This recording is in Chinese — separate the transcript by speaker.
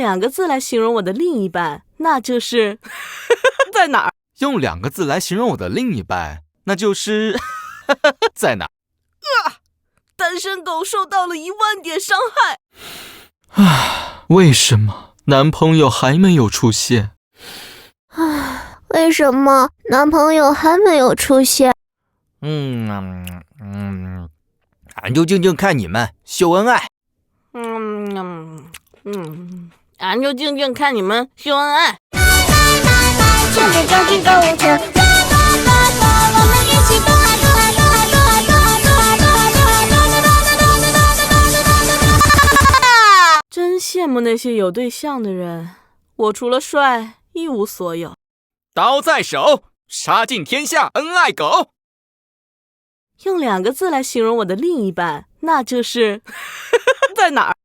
Speaker 1: 2个字来形容我的另一半，那就是在哪儿？
Speaker 2: 用2个字来形容我的另一半，那就是在哪儿？
Speaker 1: 单身狗受到了10000点伤害。
Speaker 2: 为什么男朋友还没有出现？
Speaker 3: 为什么男朋友还没有出现？
Speaker 2: 俺就静静看你们秀恩爱。
Speaker 1: 俺就静静看你们秀恩爱。
Speaker 3: 顺着周记购物车，我们一起多爱多爱多爱多爱多爱多爱多爱多爱多爱。
Speaker 1: 真羡慕那些有对象的人，我除了帅一无所有。
Speaker 2: 刀在手，杀尽天下恩爱狗。
Speaker 1: 用2个字来形容我的另一半，那就是在哪儿？